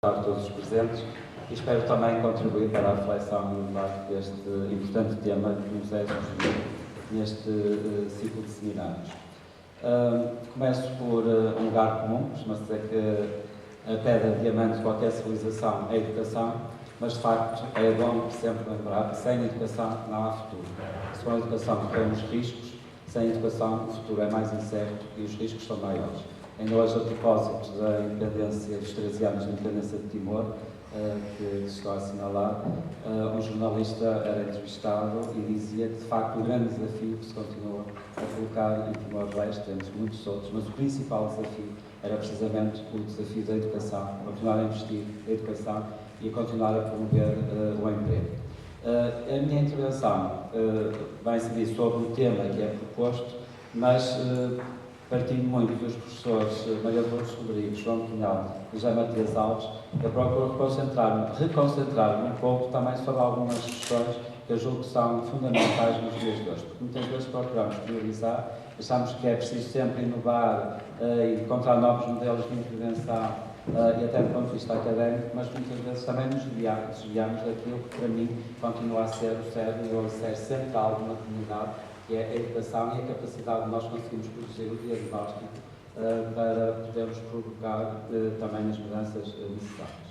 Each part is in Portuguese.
A todos os presentes e espero também contribuir para a reflexão e o debate deste importante tema que nos é sugerido neste ciclo de seminários. Começo por um lugar comum, costuma-se dizer que a pedra de diamante de qualquer civilização é a educação, mas de facto é bom sempre lembrar que sem educação não há futuro. Se com a educação temos riscos, sem educação o futuro é mais incerto e os riscos são maiores. Ainda hoje, a propósito da independência, dos 13 anos da independência de Timor, que se está a assinalar, um jornalista era entrevistado e dizia que, de facto, o grande desafio que se continua a colocar em Timor-Leste, temos muitos outros, mas o principal desafio era precisamente o desafio da educação, continuar a investir na educação e a continuar a promover o emprego. A minha intervenção vai incidir sobre o tema que é proposto, mas partindo muito dos professores Maria Lourdes Rodrigues, João Pinhal e José Matias Alves, eu procuro reconcentrar-me um pouco também sobre algumas questões que eu julgo que são fundamentais nos dias de hoje, porque muitas vezes procuramos priorizar, achamos que é preciso sempre inovar e encontrar novos modelos de intervenção e até do ponto de vista académico, mas muitas vezes também nos desviamos daquilo que para mim continua a ser o cerne e o alicerce central de uma comunidade, que é a educação e a capacidade de nós conseguirmos produzir o diagnóstico para podermos provocar também as mudanças necessárias.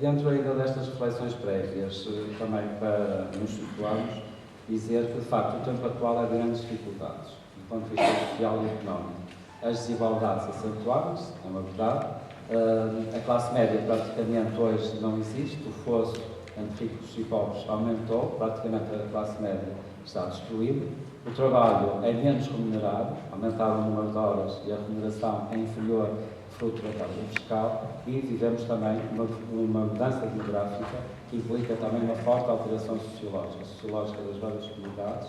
Dentro ainda destas reflexões prévias, também para nos situarmos, dizer que, de facto, o tempo atual é de grandes dificuldades, do ponto de vista social e económico. As desigualdades acentuaram-se, é uma verdade. A classe média praticamente hoje não existe, o fosso entre ricos e pobres aumentou, praticamente a classe média está destruído. O trabalho é menos remunerado, aumentaram o número de horas e a remuneração é inferior fruto da carga fiscal, e vivemos também uma mudança demográfica que implica também uma forte alteração sociológica das várias comunidades,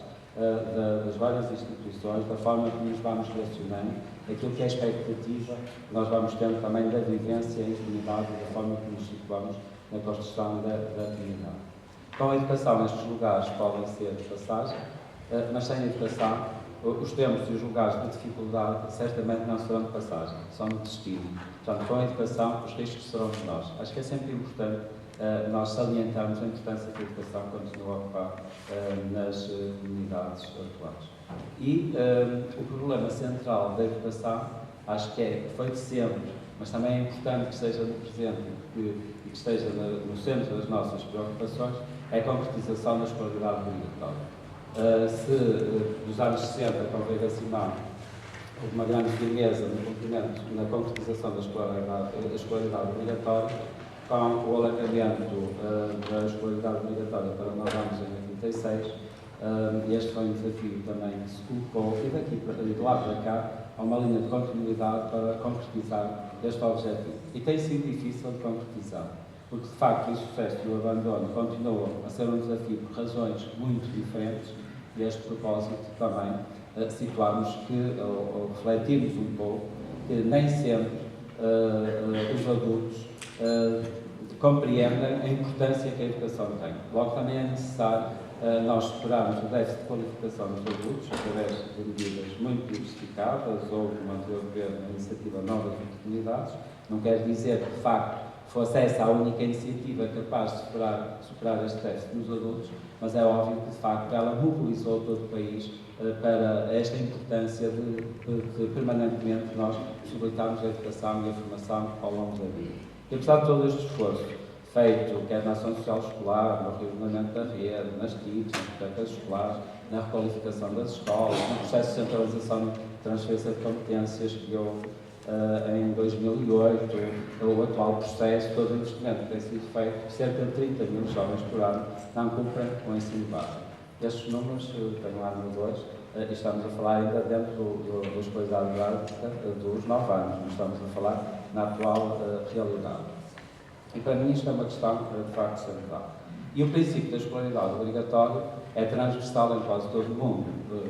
das várias instituições, da forma como nos vamos relacionando, daquilo que é a expectativa que nós vamos tendo também da vivência em comunidade e da forma como nos situamos na construção da comunidade. Com a educação, estes lugares podem ser de passagem, mas sem a educação, os tempos e os lugares de dificuldade certamente não serão de passagem, são de destino. Portanto, com a educação, os riscos serão menores. Acho que é sempre importante nós salientarmos a importância que a educação continua a ocupar nas comunidades atuais. E o problema central da educação, acho que foi de sempre, mas também é importante que esteja no presente e que esteja no centro das nossas preocupações, é a concretização da escolaridade obrigatória. Se dos anos 60, com o Veiga Simão, houve uma grande firmeza no cumprimento, na concretização da escolaridade obrigatória, com o alargamento da escolaridade obrigatória para 9 anos em 86, este foi um desafio também que se colocou, e de lá para cá, há uma linha de continuidade para concretizar este objetivo. E tem sido difícil de concretizar, porque de facto o insucesso e o abandono continuam a ser um desafio por razões muito diferentes, e a este propósito também situarmos que, ou refletirmos um pouco, que nem sempre os adultos compreendem a importância que a educação tem. Logo, também é necessário nós superarmos o déficit de qualificação dos adultos através de medidas muito diversificadas, ou, como o anterior governo, a iniciativa Novas Oportunidades. Não quer dizer que, de facto, fosse essa a única iniciativa capaz de superar este déficit nos adultos, mas é óbvio que, de facto, ela mobilizou todo o país para esta importância de permanentemente nós possibilitarmos a educação e a formação ao longo da vida. E, apesar de todo este esforço feito, quer na ação social escolar, no regulamento da rede, nas TICs, nas bibliotecas escolares, na requalificação das escolas, no processo de centralização e transferência de competências que houve em 2008, o atual processo, todo o investimento que tem sido feito, cerca de 30 mil jovens por ano não cumprem o ensino básico. Estes números, tenho lá no 2, e estamos a falar ainda dentro da escolaridade básica dos 9 anos, não estamos a falar na atual realidade. E para mim isto é uma questão de facto central. E o princípio da escolaridade obrigatória é transversal em quase todo o mundo.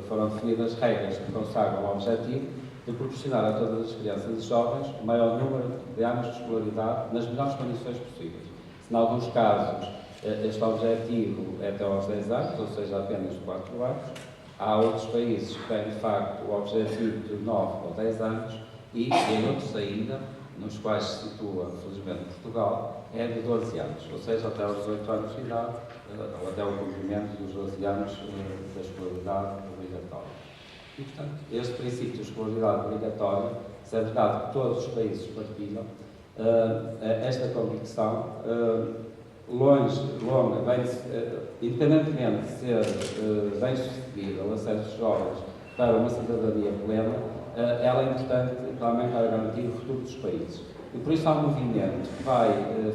Foram definidas regras que consagram o objetivo de proporcionar a todas as crianças e jovens o maior número de anos de escolaridade nas melhores condições possíveis. Se, em alguns casos, este objetivo é até aos 10 anos, ou seja, apenas 4 anos, há outros países que têm, de facto, o objetivo de 9 ou 10 anos e em outros ainda, nos quais se situa, felizmente, Portugal, é de 12 anos, ou seja, até aos 18 anos de idade, ou até o cumprimento dos 12 anos da escolaridade obrigatória. E, portanto, este princípio de escolaridade obrigatória, se é verdade que todos os países partilham, esta convicção, independentemente de ser bem-sucedido o acesso dos jovens para uma cidadania plena, ela é importante também para garantir o futuro dos países. E por isso há um movimento que vai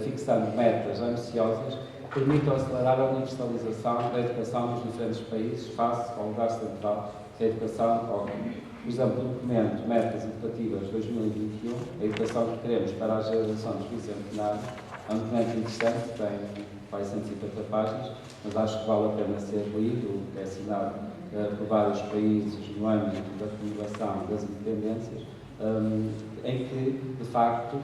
fixando metas ambiciosas que permitam acelerar a universalização da educação nos diferentes países face ao lugar central que a educação ocupa. Por exemplo, o documento Metas Educativas 2021, a educação que queremos para a geração dos bicentenários, é um documento interessante, tem quase 150 páginas, mas acho que vale a pena ser lido, é assinado por vários países no âmbito da comemoração das independências, em que, de facto,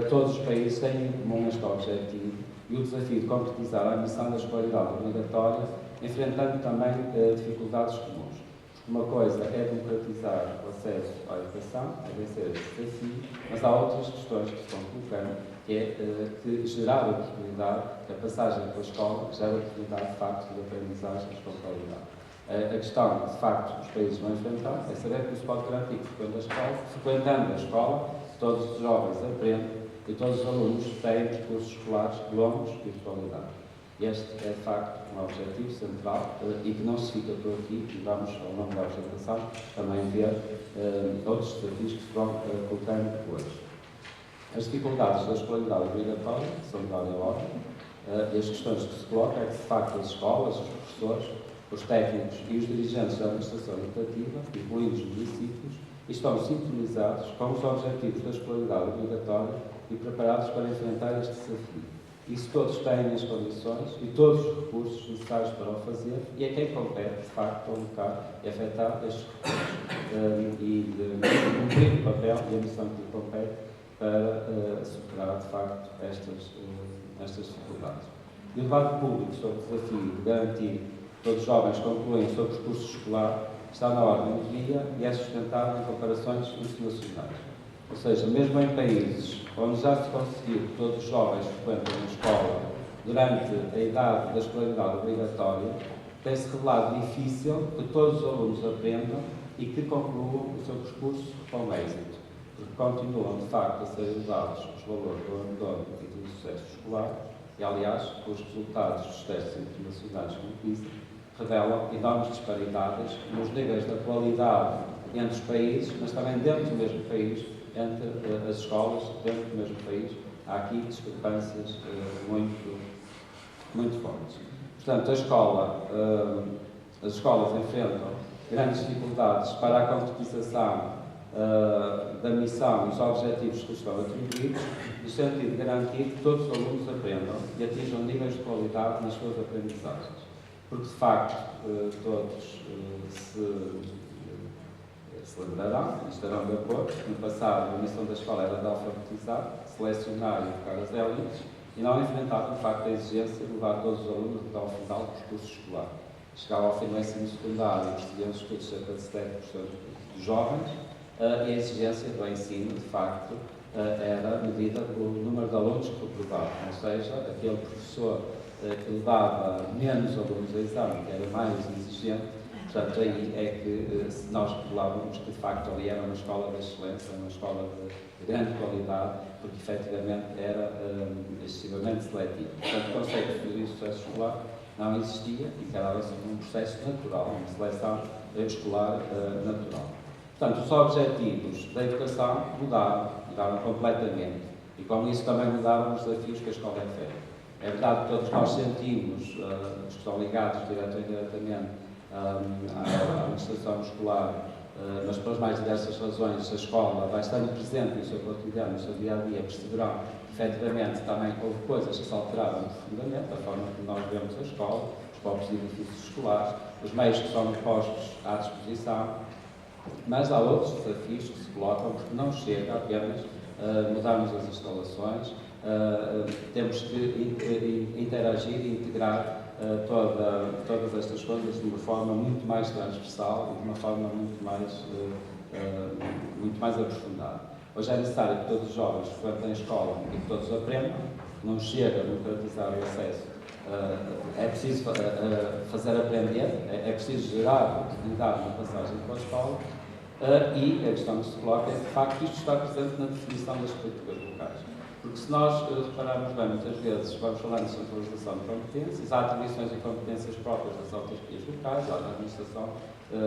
todos os países têm em comum este objetivo e o desafio de concretizar a ambição da escolaridade obrigatória, enfrentando também dificuldades comuns. Uma coisa é democratizar o acesso à educação, é vencer esse desafio, mas há outras questões que se estão colocando, que é que gerar a oportunidade, que a passagem pela escola gera a oportunidade, de facto, de aprendizagem e qualidade. A questão que, de facto, os países vão enfrentar é saber que não se pode garantir que, frequentando a escola, todos os jovens aprendem e todos os alunos têm percursos escolares longos e de qualidade. Este é, de facto, um objetivo central e que não se fica por aqui, e vamos, ao longo da apresentação, também ver outros desafios que se vão colocando hoje. As dificuldades da escolaridade obrigatória são de várias ordem, e as questões que se colocam é que, de facto, as escolas, os professores, os técnicos e os dirigentes da administração educativa, incluindo os municípios, estão sintonizados com os objetivos da escolaridade obrigatória e preparados para enfrentar este desafio. E se todos têm as condições e todos os recursos necessários para o fazer, e a quem compete, de facto, alocar e afetar estes recursos e cumprir o papel e a missão que lhe compete para superar, de facto, estas dificuldades. E o debate público sobre o desafio de garantir que todos os jovens concluem o seu percurso escolar está na ordem do dia e é sustentado em comparações internacionais. Ou seja, mesmo em países onde já se conseguiu que todos os jovens frequentem a escola durante a idade da escolaridade obrigatória, tem-se revelado difícil que todos os alunos aprendam e que concluam o seu percurso com êxito, porque continuam, de facto, a ser elevados os valores do abandono e do sucesso escolar, e, aliás, os resultados dos testes internacionais como PISA revelam enormes disparidades nos níveis da qualidade entre os países, mas também dentro do mesmo país, entre as escolas, dentro do mesmo país, há aqui discrepâncias muito fortes. Portanto, as escolas enfrentam grandes dificuldades para a concretização da missão e os objetivos que estão atribuídos, no sentido de garantir que todos os alunos aprendam e atinjam níveis de qualidade nas suas aprendizagens. Porque, de facto, todos se lembrarão e estarão de acordo. No passado, a missão da escola era de alfabetizar, selecionar e educar as elites, e não enfrentava, de facto, a exigência de levar todos os alunos até ao final do percurso escolar. Chegava ao fim do ensino secundário, perseguiam os estudos cerca de 7% dos jovens, e a exigência do ensino, de facto, era medida pelo número de alunos que reprovavam, ou seja, aquele professor que levava menos alunos a exame, que era mais exigente. Portanto, aí é que se nós revelávamos que, de facto, ali era uma escola de excelência, uma escola de grande qualidade, porque, efetivamente, era excessivamente seletivo. Portanto, o conceito de sucesso escolar não existia e encarava-se como um processo natural, uma seleção escolar natural. Portanto, os objetivos da educação mudaram completamente, e com isso também mudaram os desafios que a escola enfrenta. É verdade que todos nós sentimos, os que estão ligados direto ou indiretamente à administração escolar, mas pelas mais diversas razões, a escola vai estando presente no seu cotidiano, no seu dia-a-dia, perceberão que, efetivamente, também houve coisas que se alteraram profundamente, a forma como nós vemos a escola, os próprios edifícios escolares, os meios que são postos à disposição, mas há outros desafios que se colocam, porque não chega apenas mudarmos as instalações, temos que interagir e integrar todas estas coisas de uma forma muito mais transversal e de uma forma muito mais aprofundada. Hoje é necessário que todos os jovens frequentem a escola e que todos aprendam, não chega a democratizar o acesso. É preciso fazer aprender, é preciso gerar oportunidade na passagem pela escola e a questão que se coloca é, de facto, isto está presente na definição das políticas locais. Porque se nós repararmos bem, muitas vezes, vamos falar de centralização de competências, há atribuições e competências próprias das autarquias locais, há da administração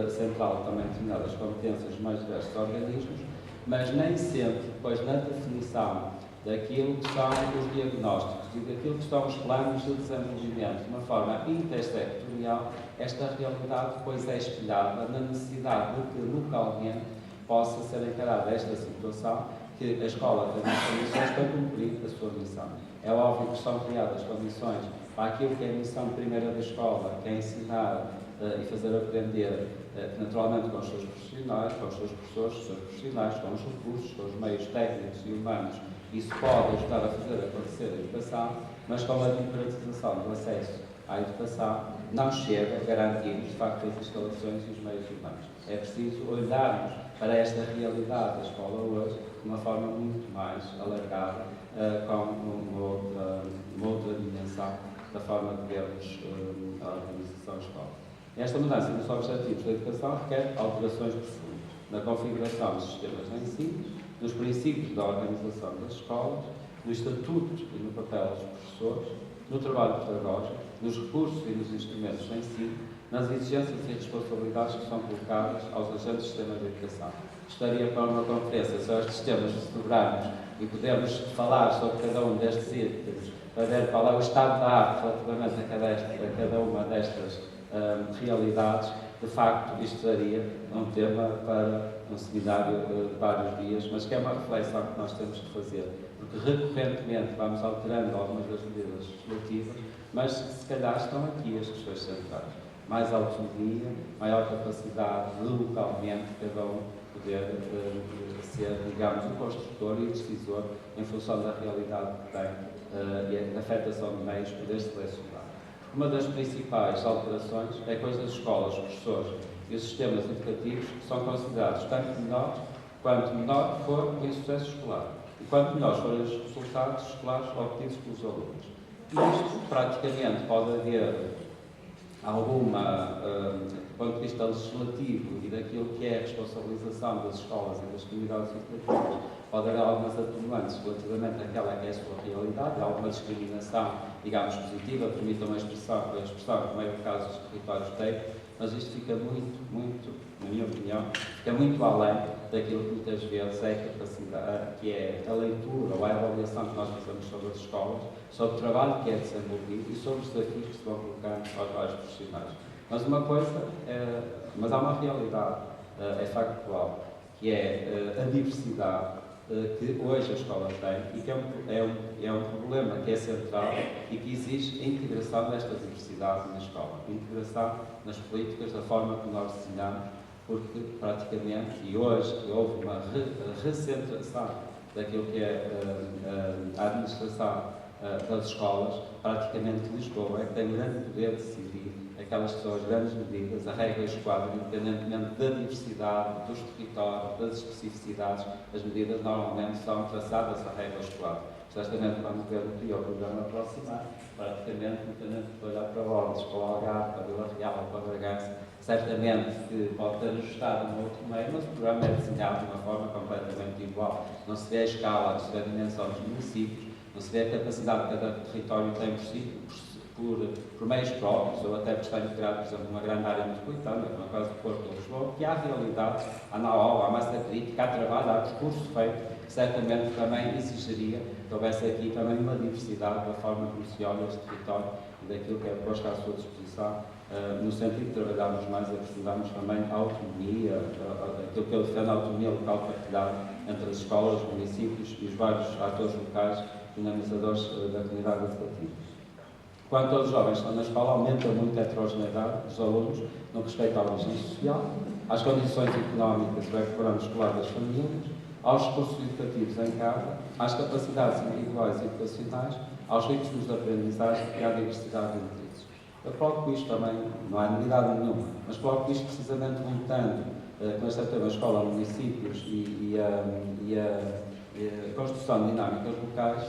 central também determinadas competências mais diversos organismos, mas nem sempre, depois, na definição daquilo que são os diagnósticos e daquilo que são os planos de desenvolvimento de uma forma intersectorial, esta realidade depois é espelhada na necessidade de que localmente possa ser encarada esta situação, que a escola tem as condições para cumprir a sua missão. É óbvio que são criadas condições para aquilo que é a missão primeira da escola, que é ensinar e fazer aprender, naturalmente com os seus profissionais, com os seus professores, os seus profissionais, com os recursos, com os meios técnicos e humanos. Isso pode ajudar a fazer acontecer a educação, mas com a democratização do acesso à educação não chega a garantir, de facto, as instalações e os meios humanos. É preciso olharmos para esta realidade da escola hoje de uma forma muito mais alargada, com uma outra dimensão da forma que vemos a organização da escola. Esta mudança nos objetivos da educação requer alterações profundas na configuração dos sistemas de ensino, nos princípios da organização das escolas, no estatuto e no papel dos professores, no trabalho pedagógico, nos recursos e nos instrumentos de ensino, nas exigências e responsabilidades que são colocadas aos agentes do sistema de educação. Gostaria para uma conferência sobre estes temas soberanos e podemos falar sobre cada um destes itens, para ver qual é o estado da arte relativamente a cada uma destas realidades. De facto, isto seria um tema para um seminário de vários dias, mas que é uma reflexão que nós temos que fazer, porque recorrentemente vamos alterando algumas das medidas legislativas, mas se calhar estão aqui as questões centrais. Mais autonomia, maior capacidade de localmente cada um poder ser, digamos, o construtor e o decisor em função da realidade que tem e a afetação de meios, poder selecionar. Uma das principais alterações é que as escolas, os professores e os sistemas educativos são considerados tanto menores quanto menor for o insucesso escolar e quanto menores forem os resultados escolares obtidos pelos alunos. Isto, praticamente, pode haver alguma, do ponto de vista legislativo e daquilo que é a responsabilização das escolas e das comunidades educativas, pode haver algumas atenuantes relativamente àquela que é a sua realidade, alguma discriminação, digamos, positiva, permitam a expressão como é o caso dos territórios têm, mas isto fica muito, na minha opinião, fica muito além daquilo que muitas vezes é a capacidade, que é a leitura ou a avaliação que nós fazemos sobre as escolas, sobre o trabalho que é desenvolvido e sobre os desafios que se vão colocar aos vários profissionais. Mas mas há uma realidade, é factual, que é a diversidade que hoje a escola tem e que é um problema que é central e que exige a integração desta diversidade na escola, a integração nas políticas, da forma que nós desenhamos, porque praticamente, e hoje houve uma recentração daquilo que é a administração das escolas, praticamente Lisboa é que tem grande poder de decidir aquelas que são as grandes medidas, a regra esquadra, independentemente da diversidade, dos territórios, das especificidades, as medidas normalmente são traçadas a regra esquadra. Certamente, quando o governo criou o programa aproximado, praticamente, independente de olhar para Borges, para o Algarve, para a Vila Real, para a Bragança, certamente que pode ter ajustado um outro meio, mas o programa é desenhado de uma forma completamente igual. Não se vê a escala, não se vê a dimensão dos municípios, não se vê a capacidade que cada território tem por si, por meios próprios, ou até por estar integrado, por exemplo, numa grande área metropolitana, como é o caso do Porto ou Lisboa, que há realidade, há know-how, há massa crítica, há trabalho, há discurso feito, que certamente também exigiria que houvesse aqui também uma diversidade da forma como se olha este território e daquilo que é posto à sua disposição, no sentido de trabalharmos mais e aprofundarmos também a autonomia, aquilo que eu defendo, a autonomia local partilhada entre as escolas, os municípios e os vários atores locais, dinamizadores da comunidade educativa. Quando todos os jovens estão na escola, aumenta muito a heterogeneidade dos alunos no respeito à origem social, às condições económicas e background escolar das famílias, aos recursos educativos em casa, às capacidades individuais e educacionais, aos ritmos de aprendizagem e à diversidade de interesses. Eu coloco isto também, não há novidade nenhuma, mas coloco isto precisamente voltando começa a ter uma escola a municípios e a construção de dinâmicas locais,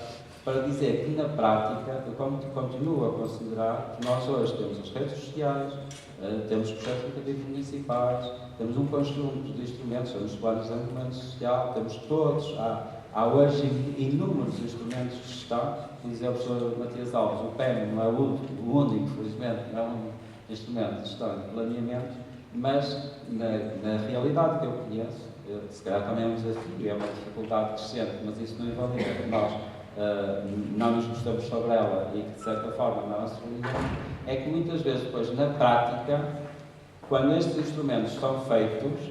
para dizer que, na prática, eu continuo a considerar que nós hoje temos as redes sociais, temos processos educativos municipais, temos um conjunto de instrumentos, temos planos de desenvolvimento social, temos todos, há hoje inúmeros instrumentos de gestão, como dizia o professor Matias Alves, o PEM não é o único, felizmente, não é um instrumento de gestão de planeamento, mas na realidade que eu conheço, se calhar também é um desafio, é uma dificuldade crescente, mas isso não invalida que nós não nos gostamos sobre ela e que, de certa forma, não a sublinhamos, é que muitas vezes, depois, na prática, quando estes instrumentos são feitos,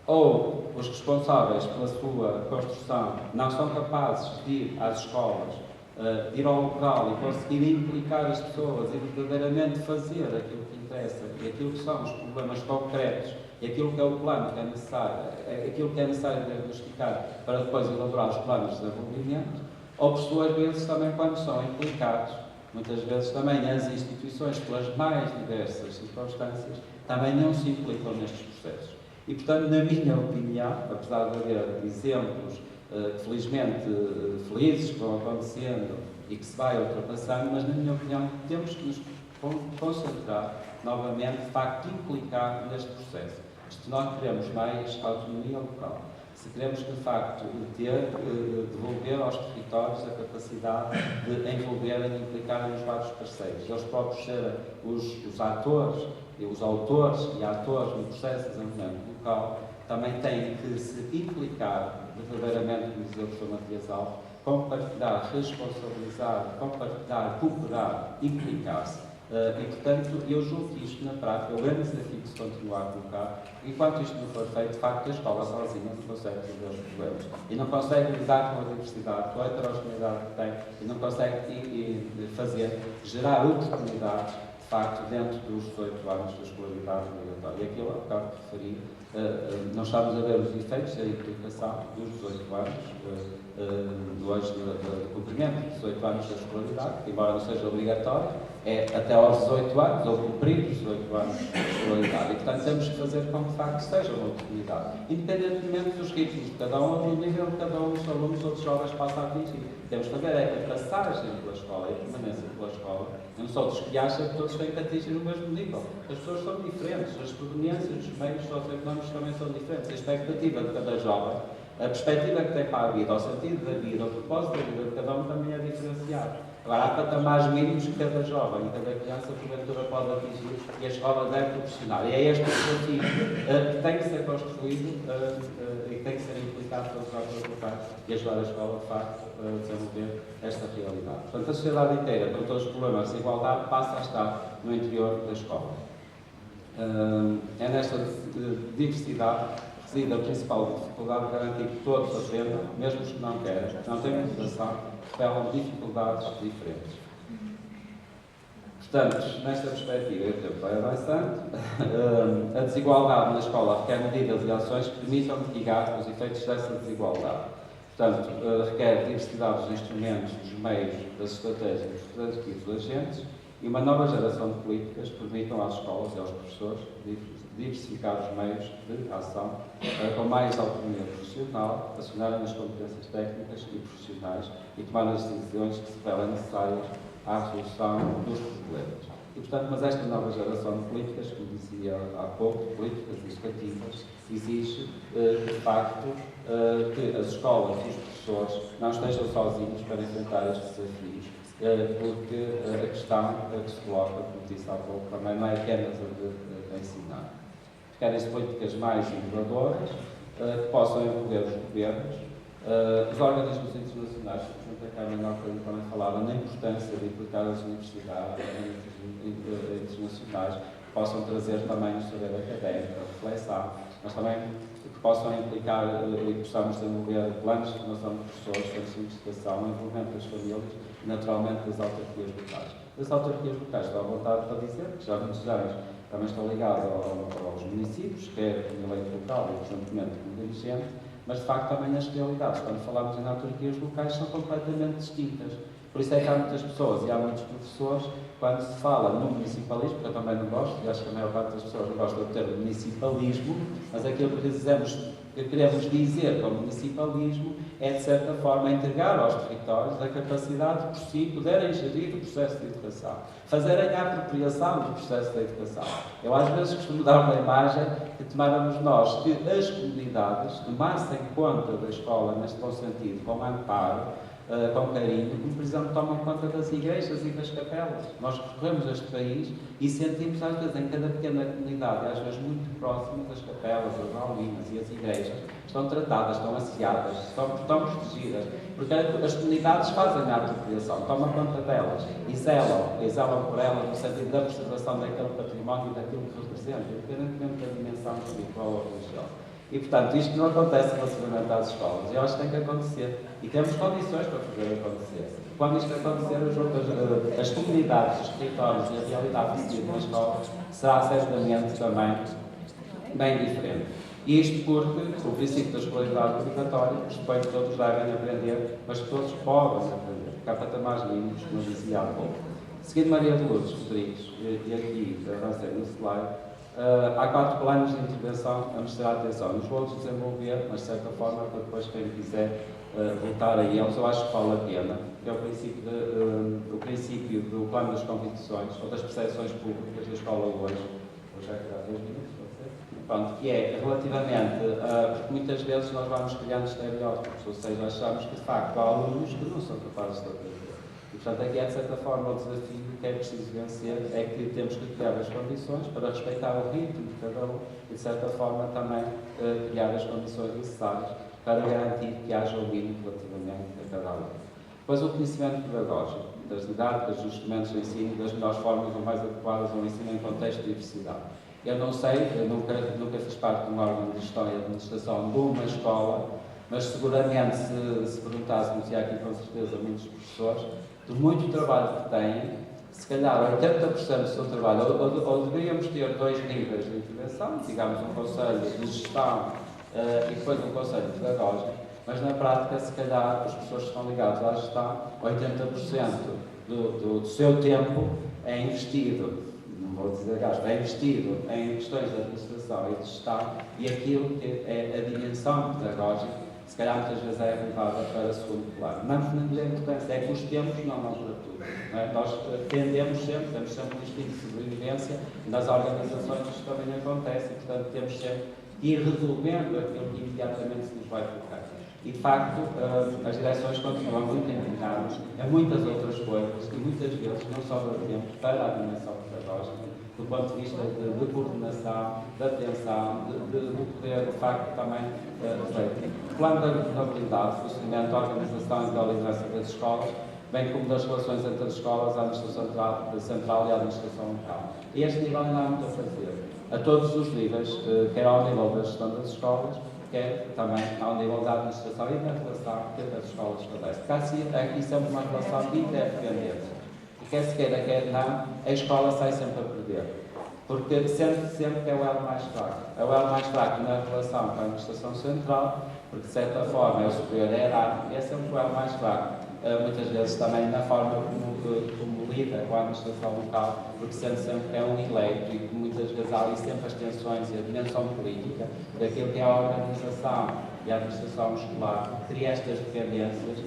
ou os responsáveis pela sua construção não são capazes de ir às escolas, de ir ao local e conseguir implicar as pessoas e verdadeiramente fazer aquilo que interessa e aquilo que são os problemas concretos e aquilo que é o plano que é necessário, aquilo que é necessário diagnosticar para depois elaborar os planos de desenvolvimento, ou por suas vezes também quando são implicados, muitas vezes também as instituições, pelas mais diversas circunstâncias, também não se implicam nestes processos. E, portanto, na minha opinião, apesar de haver exemplos felizmente felizes que vão acontecendo e que se vai ultrapassando, mas, na minha opinião, temos que nos concentrar novamente, de facto, implicar neste processo. Se nós queremos mais autonomia local, se queremos, de facto, devolver aos territórios a capacidade de envolverem e implicarem os vários parceiros, eles próprios serem os atores, os autores e atores no processo de desenvolvimento local, também têm que se implicar verdadeiramente, como dizia o professor Matias Alves, compartilhar, responsabilizar, compartilhar, cooperar, implicar-se. E, portanto, eu julgo que isto, na prática, é o grande desafio que se continua a colocar. Enquanto isto não for feito, de facto, a escola sozinha não consegue resolver os problemas. E não consegue lidar com a diversidade, com a heterogeneidade que tem, e não consegue gerar oportunidades, de facto, dentro dos 18 anos da escolaridade obrigatória. E aquilo, ao bocado que referi, nós estamos a ver os efeitos da implicação dos 18 anos, do cumprimento de 18 anos da escolaridade, que, embora não seja obrigatório, é até aos 18 anos, ou cumprir os 18 anos de escolaridade. E, portanto, temos que fazer com que, de facto, seja uma oportunidade, independentemente dos ritmos de cada um, do nível de cada um dos alunos ou dos jovens passa a atingir. Temos que ver a passagem pela escola e a permanência pela escola. Não são outros que acham que todos têm que atingir o mesmo nível. As pessoas são diferentes, as proveniências, os meios socioeconómicos também são diferentes. A expectativa de cada jovem, a perspectiva que tem para a vida, o sentido da vida, o propósito da vida de cada um também é diferenciado. Agora, há patamares mínimos que cada jovem e cada criança, porventura, pode atingir e a escola deve proporcionar. E é este o desafio que tem que ser construído e que tem que ser implicado pelos atores locais e ajudar a escola, de facto, a desenvolver esta realidade. Portanto, a sociedade inteira, com todos os problemas de desigualdade, passa a estar no interior da escola. É nesta diversidade que reside a principal dificuldade de garantir que todos aprendam, mesmo os que não querem, não têm motivação, revelam dificuldades diferentes. Portanto, nesta perspectiva, o tempo vai avançando, a desigualdade na escola requer medidas e ações que permitam mitigar os efeitos dessa desigualdade. Portanto, requer diversidade dos instrumentos, dos meios, das estratégias, dos desafios dos agentes e uma nova geração de políticas que permitam às escolas e aos professores diversificar os meios de ação com mais autonomia profissional, acionarem as competências técnicas e profissionais e tomar as decisões que se revelam necessárias à resolução dos problemas. E, portanto, mas esta nova geração de políticas, como dizia há pouco, políticas educativas, exige, de facto, que as escolas e os professores não estejam sozinhos para enfrentar estes desafios, porque a questão que se coloca, como disse há pouco, também não é apenas a de ensinar. Querem-se políticas mais inovadoras, que possam envolver os governos, os organismos internacionais, portanto, a Câmara Norte também falava na importância de implicar as universidades internacionais, que possam trazer também o saber académico, a reflexão, mas também que possam implicar e possamos desenvolver planos de formação de professores, centros de investigação, o envolvimento das famílias e, naturalmente, das autarquias locais. As autarquias locais, estou à vontade para dizer, que já muitos anos também estão ligados aos municípios, quer como eleito local e, recentemente, como dirigente, mas, de facto, também as realidades, quando falamos em autarquias locais, são completamente distintas. Por isso é que há muitas pessoas e há muitos professores, quando se fala no municipalismo, que eu também não gosto, e acho que a maior parte das pessoas não gosta do termo municipalismo, mas aquilo que queremos dizer com o municipalismo é, de certa forma, entregar aos territórios a capacidade de, por si, poderem gerir o processo de educação, fazerem a apropriação do processo da educação. Eu, às vezes, costumo dar uma imagem que tomáramos nós, que as comunidades tomassem conta da escola, neste bom sentido, com amparo, com carinho, como, por exemplo, tomam conta das igrejas e das capelas. Nós percorremos este país e sentimos, às vezes, em cada pequena comunidade, às vezes muito próximas, as capelas, as aulinas e as igrejas, estão tratadas, estão asseadas, estão protegidas, porque as comunidades fazem a apropriação, tomam conta delas e zelam por elas, no sentido da preservação daquele património e daquilo que representa, independentemente da dimensão espiritual ou religiosa. E, portanto, isto não acontece relativamente às escolas. Eu acho que tem que acontecer. E temos condições para fazer acontecer. Quando isto acontecer, as comunidades, os territórios e a realidade vivida na escola será certamente também bem diferente. E isto porque o princípio da escolaridade obrigatória pressupõe que todos devem aprender, mas que todos podem aprender. Porque há patamares mínimos, como eu dizia há pouco. Seguindo Maria de Lourdes Rodrigues, e aqui avancei no slide, há 4 planos de intervenção a mostrar atenção. Nos vou desenvolver, mas de certa forma, para depois quem quiser voltar a eles, eu acho que vale a pena. É o princípio do plano das convicções, ou das percepções públicas da escola hoje. Hoje é que dá 2 minutos, pode ser? Pronto, que é relativamente, porque muitas vezes nós vamos criando estereótipos, ou seja, achamos que de facto há alunos que não são capazes de aprender. E, portanto, aqui é, de certa forma, o desafio que é preciso vencer é que temos que criar as condições para respeitar o ritmo de cada um e, de certa forma, também criar as condições necessárias para garantir que haja o mínimo relativamente a cada aluno. Depois, o conhecimento pedagógico, das didáticas, dos instrumentos de ensino, das melhores formas ou mais adequadas ao ensino em contexto de diversidade. Eu não sei, eu nunca fiz parte de um órgão de gestão e administração de uma escola, mas seguramente, se perguntássemos, e há aqui com certeza muitos professores, de muito trabalho que têm, se calhar 80% do seu trabalho, ou deveríamos ter 2 níveis de intervenção, digamos um conselho de gestão e depois um conselho pedagógico, mas na prática, se calhar, os professores que estão ligados à gestão, 80% do seu tempo é investido, não vou dizer gasto, é investido em questões de administração e de gestão, e aquilo que é a dimensão pedagógica, se calhar muitas vezes é levada para segundo plano. Não é a importância, é que os tempos não vão para tudo. Não é? Nós temos sempre um instinto de sobrevivência, e nas organizações isto também acontece, e portanto temos sempre que ir resolvendo aquilo que imediatamente se nos vai colocar. E de facto, as direções continuam muito inclinadas a muitas outras coisas, e muitas vezes não sobra tempo para a dimensão pedagógica, do ponto de vista de coordenação, de atenção, de poder, de facto, também feito. O plano da governabilidade, funcionamento, a organização e da liderança das escolas, bem como das relações entre as escolas, a administração central e a administração local. E este nível ainda há muito a fazer, a todos os níveis, quer ao nível da gestão das escolas, quer também ao nível da administração e da relação que as escolas estabelecem. Porque há aqui sempre uma relação de interdependência. Quer se queira, quer não, a escola sai sempre a perder. Porque sempre que é o elo mais fraco. É o elo mais fraco na relação com a administração central, porque de certa forma é o superior hierárquico, e é sempre o elo mais fraco. Muitas vezes também na forma como lida com a administração local, porque sempre que é um eleito e que muitas vezes há ali sempre as tensões e a dimensão política daquilo que é a organização e a administração escolar, cria estas dependências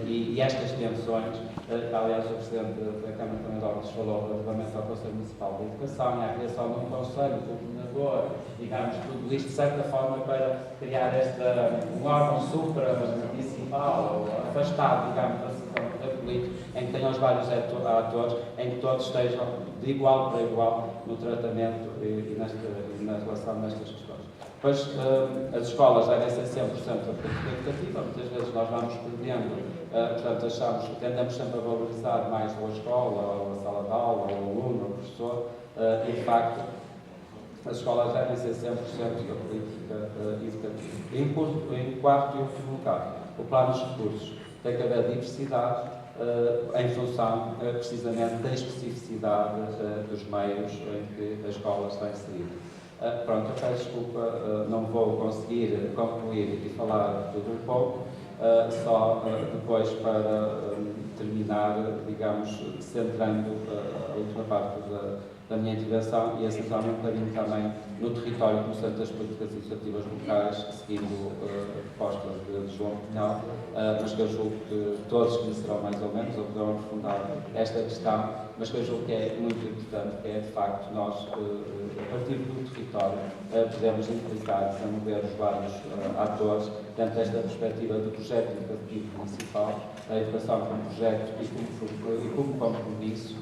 e estas tensões. Aliás, o Presidente da Câmara também de Óbidos falou relativamente ao Conselho Municipal de Educação e à criação de um Conselho coordenador, digamos, tudo isto de certa forma para criar um órgão supra-municipal, afastado, digamos, da política, em que tenham os vários atores, em que todos estejam de igual para igual no tratamento e na relação nestas questões. Depois, as escolas devem ser 100% a política educativa, muitas vezes nós vamos perdendo. Portanto, tendemos sempre a valorizar mais ou a escola, ou a sala de aula, ou o aluno, ou o professor, e de facto as escolas devem ser 100% da política educativa. Em quarto e último lugar, o plano dos recursos. Tem que haver diversidade em função precisamente da especificidade dos meios em que a escola está inserida. Pronto, eu peço desculpa, não vou conseguir concluir e falar tudo um pouco. Só depois para terminar, digamos, centrando a última parte da minha intervenção e centrar um bocadinho também no território como centro das políticas legislativas locais, seguindo a proposta de João Pinhal, mas que eu julgo que todos conhecerão mais ou menos, ou poderão aprofundar esta questão, mas que eu julgo que é muito importante, que é de facto nós, a partir do território, podemos implicar, desenvolver os vários atores dentro desta perspectiva do projeto educativo municipal, a educação como projeto e como compromisso,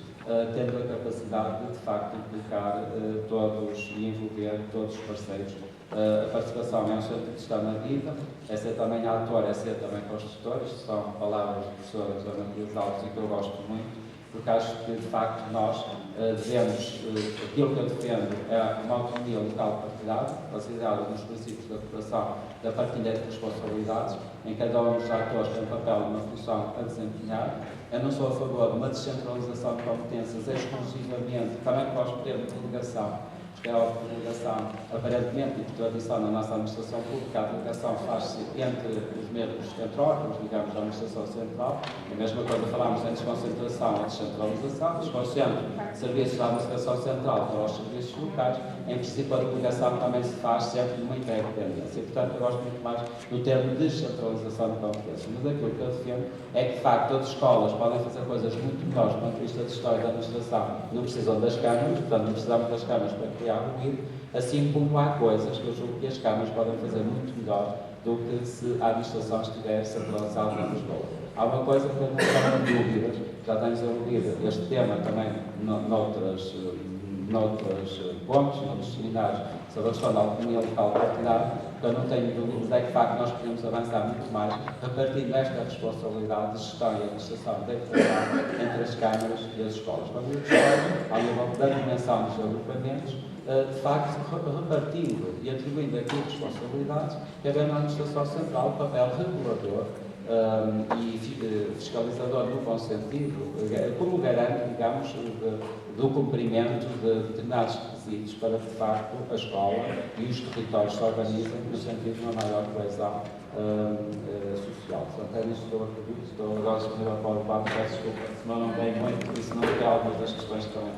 tendo a capacidade de facto implicar todos e envolver todos os parceiros. A participação é um centro de estar na vida, é ser também ator, é ser também construtor. Isto são palavras de professoras da Maria Alves e que eu gosto muito, porque acho que de facto nós devemos, aquilo que eu defendo é uma autonomia local partilhada, baseada nos princípios da cooperação, da partilha de responsabilidades, em que cada um dos atores tem um papel e uma função a desempenhar. Eu não sou a favor de uma descentralização de competências exclusivamente, também gosto de ter uma delegação, porque é a delegação, aparentemente, e por tradição na nossa administração pública, a delegação faz-se entre os mesmos órgãos, digamos, da administração central. A mesma coisa falámos em desconcentração ou descentralização, desconcentro serviços da administração central para os serviços locais. Em princípio, a delegação também se faz sempre numa interdependência. Portanto, eu gosto muito mais do termo descentralização de competências. Mas aquilo que eu defendo é que, de facto, as escolas podem fazer coisas muito melhores do ponto de vista de história da administração. Não precisam das câmaras, portanto, não precisamos das câmaras para criar ruído, assim como há coisas que eu julgo que as câmaras podem fazer muito melhor do que se a administração estiver centralizada na escola. Há uma coisa que eu não tenho dúvidas, já tenho desenvolvido este tema também noutros pontos, noutros seminários, sobre a questão da autonomia local partilhada, que eu não tenho dúvidas é que, de facto, nós podemos avançar muito mais a partir desta responsabilidade de gestão e administração da educação entre as câmaras e as escolas. Quando eu escolas, ao nível da dimensão dos agrupamentos, de facto, repartindo e atribuindo aqui responsabilidades, que é bem na administração central o papel regulador e fiscalizador no bom sentido, como garante, digamos, do cumprimento de determinados requisitos para que, de facto, a escola e os territórios se organizem no sentido de uma maior coesão social. Portanto, é nisto que eu acredito. Estou agora disponível para o debate, peço desculpa, se não tenho muito, por isso não tem algumas das questões que também